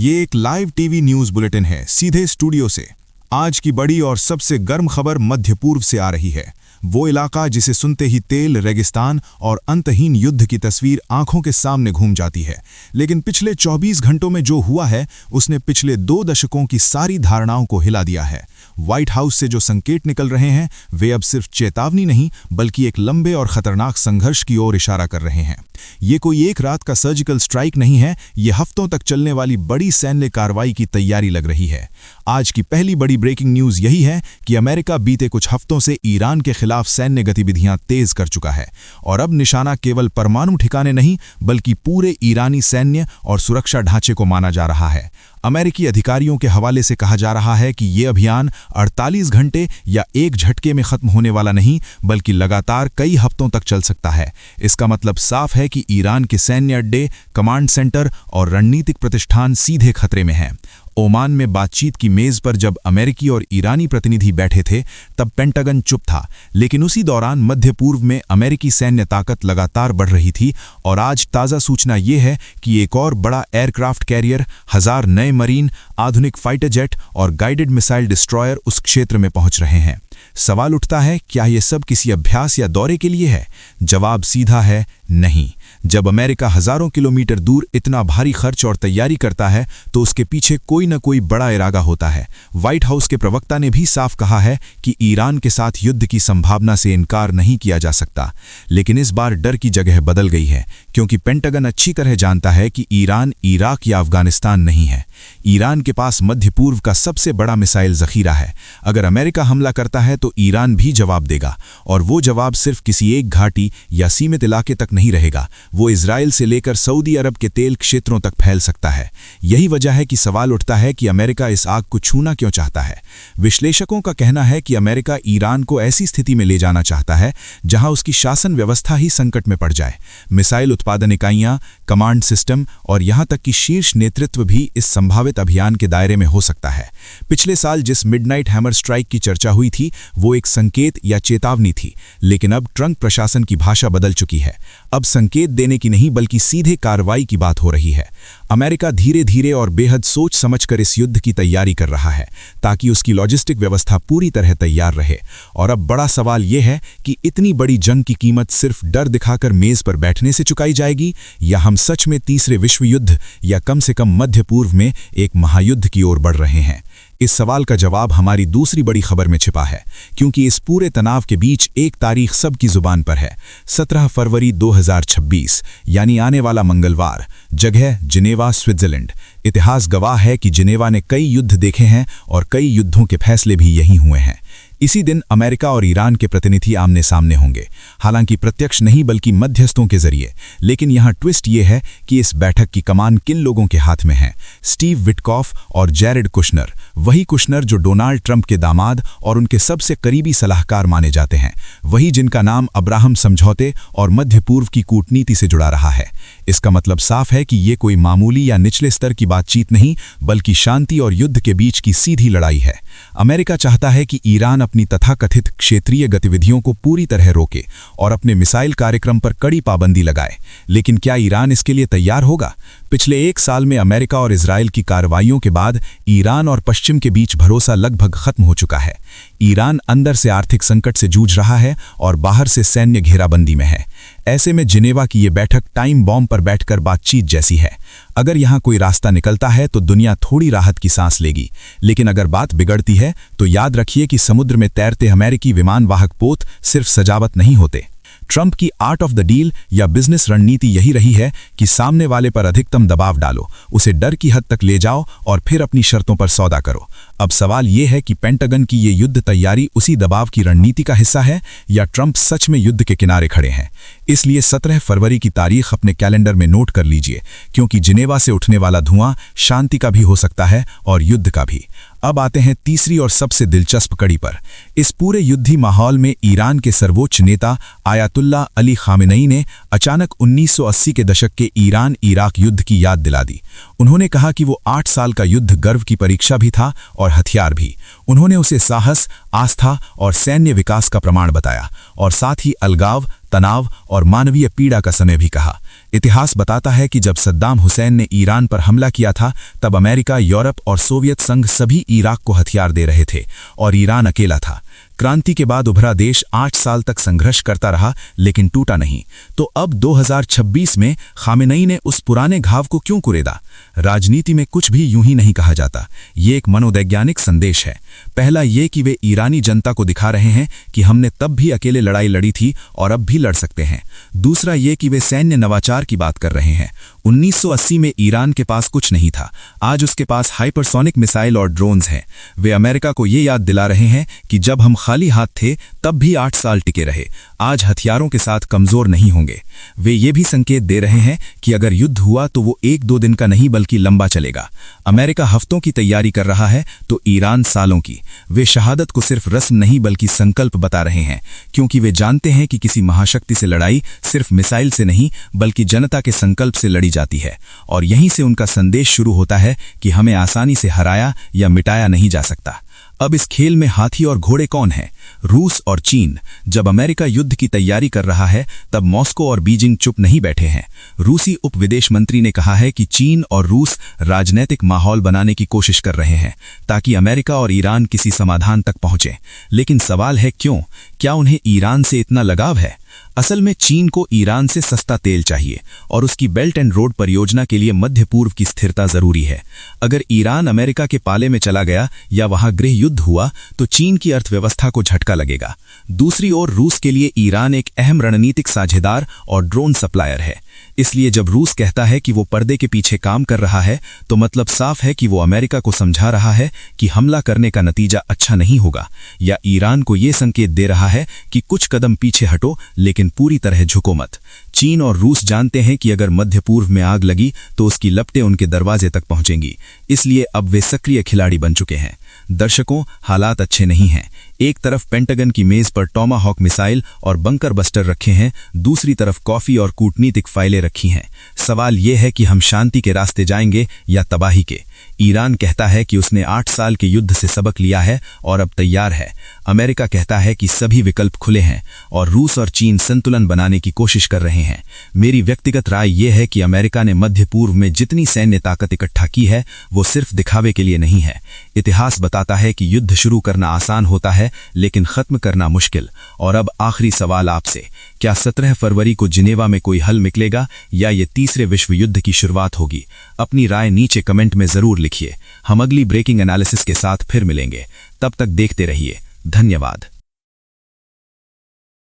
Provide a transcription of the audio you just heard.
ये एक live TV news bulletin है, सीधे स्टूडियो से। आज की बड़ी और सबसे गर्म खबर मध्य पूर्व से आ रही है। वो इलाका जिसे सुनते ही तेल, रेगिस्तान और अंतहीन युद्ध की तस्वीर आंखों के सामने घूम जाती है। लेकिन पिछले 24 घंटों में जो हुआ है उसने पिछले 2 दशकों की सारी धारणाओं को हिला दिया है। व्हाइट हाउस से जो संकेत निकल रहे हैं वे अब सिर्फ चेतावनी नहीं बल्कि एक लंबे और खतरनाक संघर्ष की ओर इशारा कर रहे हैं। ये कोई एक रात का सर्जिकल स्ट्राइक नहीं है, ये हफ्तों तक चलने वाली बड़ी सैन्य कार्रवाई की तैयारी लग रही है। आज की पहली बड़ी ब्रेकिंग न्यूज यही है कि अमेरिका बीते कुछ हफ्तों से ईरान के खिलाफ सैन्य गतिविधियां तेज कर चुका है और अब निशाना केवल परमाणु ठिकाने नहीं बल्कि पूरे ईरानी सैन्य और सुरक्षा ढांचे को माना जा रहा है। अमेरिकी अधिकारियों के हवाले से कहा जा रहा है कि ये अभियान 48 घंटे या एक झटके में खत्म होने वाला नहीं बल्कि लगातार कई हफ्तों तक चल सकता है। इसका मतलब साफ है कि ईरान के सैन्य अड्डे, कमांड सेंटर और रणनीतिक प्रतिष्ठान सीधे खतरे में हैं। ओमान में बातचीत की मेज पर जब अमेरिकी और ईरानी प्रतिनिधि बैठे थे तब पेंटागन चुप था, लेकिन उसी दौरान मध्य पूर्व में अमेरिकी सैन्य ताकत लगातार बढ़ रही थी और आज ताज़ा सूचना ये है कि एक और बड़ा एयरक्राफ्ट कैरियर, 1000 नए मरीन, आधुनिक फाइटर जेट और गाइडेड मिसाइल डिस्ट्रॉयर उस क्षेत्र में पहुंच रहे हैं। सवाल उठता है, क्या ये सब किसी अभ्यास या दौरे के लिए है? जवाब सीधा है, नहीं। जब अमेरिका हजारों किलोमीटर दूर इतना भारी खर्च और तैयारी करता है तो उसके पीछे कोई न कोई बड़ा इरादा होता है। व्हाइट हाउस के प्रवक्ता ने भी साफ कहा है कि ईरान के साथ युद्ध की संभावना से इनकार नहीं किया जा सकता, लेकिन इस बार डर की जगह बदल गई है क्योंकि पेंटागन अच्छी तरह जानता है कि ईरान इराक या अफगानिस्तान नहीं है। ईरान के पास मध्य पूर्व का सबसे बड़ा मिसाइल जखीरा है। अगर अमेरिका हमला करता है तो ईरान भी जवाब देगा और वो जवाब सिर्फ किसी एक घाटी या सीमित इलाके तक नहीं रहेगा, वो इजराइल से लेकर सऊदी अरब के तेल क्षेत्रों तक फैल सकता है। यही वजह है कि सवाल उठता है कि अमेरिका इस आग को छूना क्यों चाहता है। विश्लेषकों का कहना है कि अमेरिका ईरान को ऐसी स्थिति में ले जाना चाहता है जहां उसकी शासन व्यवस्था ही संकट में पड़ जाए। मिसाइल उत्पादन इकाइयां, कमांड सिस्टम और यहां तक कि शीर्ष नेतृत्व भी इस संभावित अभियान के दायरे में हो सकता है। पिछले साल जिस मिडनाइट हैमर स्ट्राइक की चर्चा हुई थी वो एक संकेत या चेतावनी थी, लेकिन अब ट्रंप प्रशासन की भाषा बदल चुकी है। अब संकेत देने की नहीं बल्कि सीधे कार्रवाई की बात हो रही है। अमेरिका धीरे धीरे और बेहद सोच समझकर इस युद्ध की तैयारी कर रहा है ताकि उसकी लॉजिस्टिक व्यवस्था पूरी तरह तैयार रहे। और अब बड़ा सवाल यह है कि इतनी बड़ी जंग की कीमत सिर्फ डर दिखाकर मेज पर बैठने से चुकाई जाएगी या हम सच में तीसरे विश्व युद्ध या कम से कम मध्य पूर्व में एक महायुद्ध की ओर बढ़ रहे हैं। इस सवाल का जवाब हमारी दूसरी बड़ी खबर में छिपा है, क्योंकि इस पूरे तनाव के बीच एक तारीख सबकी जुबान पर है, 17 फरवरी 2026 यानी आने वाला मंगलवार। जगह जिनेवा, स्विट्जरलैंड। इतिहास गवाह है कि जिनेवा ने कई युद्ध देखे हैं और कई युद्धों के फैसले भी यहीं हुए हैं। इसी दिन अमेरिका और ईरान के प्रतिनिधि आमने सामने होंगे, हालांकि प्रत्यक्ष नहीं बल्कि मध्यस्थों के जरिए। लेकिन यहाँ ट्विस्ट ये है कि इस बैठक की कमान किन लोगों के हाथ में है? स्टीव विटकॉफ और जैरेड कुशनर, वही कुशनर जो डोनाल्ड ट्रंप के दामाद और उनके सबसे करीबी सलाहकार माने जाते हैं, वही जिनका नाम अब्राहम समझौते और मध्य पूर्व की कूटनीति से जुड़ा रहा है। इसका मतलब साफ है कि ये कोई मामूली या निचले स्तर की बातचीत नहीं बल्कि शांति और युद्ध के बीच की सीधी लड़ाई है। अमेरिका चाहता है कि ईरान अपनी तथाकथित क्षेत्रीय गतिविधियों को पूरी तरह रोके और अपने मिसाइल कार्यक्रम पर कड़ी पाबंदी लगाए, लेकिन क्या ईरान इसके लिए तैयार होगा? पिछले 1 साल में अमेरिका और इजराइल की कार्रवाइयों के बाद ईरान और पश्चिम के बीच भरोसा लगभग खत्म हो चुका है। ईरान अंदर से आर्थिक संकट से जूझ रहा है और बाहर से सैन्य घेराबंदी में है। ऐसे में जिनेवा की ये बैठक टाइम बॉम्ब पर बैठकर बातचीत जैसी है। अगर यहाँ कोई रास्ता निकलता है तो दुनिया थोड़ी राहत की सांस लेगी, लेकिन अगर बात बिगड़ती है तो याद रखिए कि समुद्र में तैरते अमेरिकी विमान वाहक पोत सिर्फ सजावट नहीं होते। ट्रंप की आर्ट ऑफ द डील या बिजनेस रणनीति यही रही है कि सामने वाले पर अधिकतम दबाव डालो, उसे डर की हद तक ले जाओ और फिर अपनी शर्तों पर सौदा करो। अब सवाल यह है कि पेंटागन की ये युद्ध तैयारी उसी दबाव की रणनीति का हिस्सा है या ट्रंप सच में युद्ध के किनारे खड़े हैं। इसलिए 17 फरवरी की तारीख अपने कैलेंडर में नोट कर लीजिए, क्योंकि जिनेवा से उठने वाला धुआं शांति का भी हो सकता है और युद्ध का भी। अब आते हैं तीसरी और सबसे दिलचस्प कड़ी पर। इस पूरे युद्धी माहौल में ईरान के सर्वोच्च नेता आयतुल्लाह अली खामेनेई ने अचानक 1980 के दशक के ईरान इराक युद्ध की याद दिला दी। उन्होंने कहा कि वो 8 साल का युद्ध गर्व की परीक्षा भी था और हथियार भी। उन्होंने उसे साहस, आस्था और सैन्य विकास का प्रमाण बताया और साथ ही अलगाव, तनाव और मानवीय पीड़ा का समय भी कहा। इतिहास बताता है कि जब सद्दाम हुसैन ने ईरान पर हमला किया था, तब अमेरिका, यूरोप और सोवियत संघ सभी इराक को हथियार दे रहे थे और ईरान अकेला था। क्रांति के बाद उभरा देश 8 साल तक संघर्ष करता रहा, लेकिन टूटा नहीं। तो अब 2026 में खामेनेई ने उस पुराने घाव को क्यों कुरेदा? राजनीति में कुछ भी यूं ही नहीं कहा जाता। ये एक मनोवैज्ञानिक संदेश है। पहला ये कि वे ईरानी जनता को दिखा रहे हैं कि हमने तब भी अकेले लड़ाई लड़ी थी और अब भी लड़ सकते हैं। दूसरा ये कि वे सैन्य नवाचार की बात कर रहे हैं। 1980 में ईरान के पास कुछ नहीं था, आज उसके पास हाइपरसोनिक मिसाइल और ड्रोन्स हैं। वे अमेरिका को ये याद दिला रहे हैं कि जब हम खाली हाथ थे तब भी 8 साल टिके रहे, आज हथियारों के साथ कमजोर नहीं होंगे। वे ये भी संकेत दे रहे हैं कि अगर युद्ध हुआ तो वो 1-2 दिन का नहीं बल्कि लंबा चलेगा। अमेरिका हफ्तों की तैयारी कर रहा है तो ईरान सालों की। वे शहादत को सिर्फ रस्म नहीं बल्कि संकल्प बता रहे हैं, क्योंकि वे जानते हैं कि किसी महाशक्ति से लड़ाई सिर्फ मिसाइल से नहीं बल्कि जनता के संकल्प से लड़ी जाती है। और यहीं से उनका संदेश शुरू होता है कि हमें आसानी से हराया या मिटाया नहीं जा सकता। अब इस खेल में हाथी और घोड़े कौन हैं? रूस और चीन। जब अमेरिका युद्ध की तैयारी कर रहा है तब मॉस्को और बीजिंग चुप नहीं बैठे हैं। रूसी उप विदेश मंत्री ने कहा है कि चीन और रूस राजनीतिक माहौल बनाने की कोशिश कर रहे हैं ताकि अमेरिका और ईरान किसी समाधान तक पहुंचे। लेकिन सवाल है क्यों? क्या उन्हें ईरान से इतना लगाव है? असल में चीन को ईरान से सस्ता तेल चाहिए और उसकी बेल्ट एंड रोड परियोजना के लिए मध्य पूर्व की स्थिरता जरूरी है। अगर ईरान अमेरिका के पाले में चला गया या वहां गृह युद्ध हुआ तो चीन की अर्थव्यवस्था को झटका लगेगा। दूसरी ओर रूस के लिए ईरान एक अहम रणनीतिक साझेदार और ड्रोन सप्लायर है। इसलिए जब रूस कहता है कि वो पर्दे के पीछे काम कर रहा है तो मतलब साफ है कि वो अमेरिका को समझा रहा है कि हमला करने का नतीजा अच्छा नहीं होगा, या ईरान को ये संकेत दे रहा है कि कुछ कदम पीछे हटो लेकिन पूरी तरह झुको मत। चीन और रूस जानते हैं कि अगर मध्य पूर्व में आग लगी तो उसकी लपटें उनके दरवाजे तक पहुंचेंगी, इसलिए अब वे सक्रिय खिलाड़ी बन चुके हैं। दर्शकों, हालात अच्छे नहीं हैं। एक तरफ पेंटागन की मेज पर टॉमाहॉक मिसाइल और बंकर बस्टर रखे हैं, दूसरी तरफ कॉफी और कूटनीतिक फाइलें रखी हैं। सवाल यह है कि हम शांति के रास्ते जाएंगे या तबाही के? ईरान कहता है कि उसने 8 साल के युद्ध से सबक लिया है और अब तैयार है। अमेरिका कहता है कि सभी विकल्प खुले हैं और रूस और चीन संतुलन बनाने की कोशिश कर रहे हैं। मेरी व्यक्तिगत राय यह है कि अमेरिका ने मध्य पूर्व में जितनी सैन्य ताकत इकट्ठा की है वो सिर्फ दिखावे के लिए नहीं है। इतिहास बताता है कि युद्ध शुरू करना आसान होता है लेकिन खत्म करना मुश्किल। और अब आखिरी सवाल आपसे, क्या 17 फरवरी को जिनेवा में कोई हल निकलेगा या ये तीसरे विश्व युद्ध की शुरुआत होगी? अपनी राय नीचे कमेंट में जरूर लिखिए। हम अगली ब्रेकिंग एनालिसिस के साथ फिर मिलेंगे। तब तक देखते रहिए। धन्यवाद।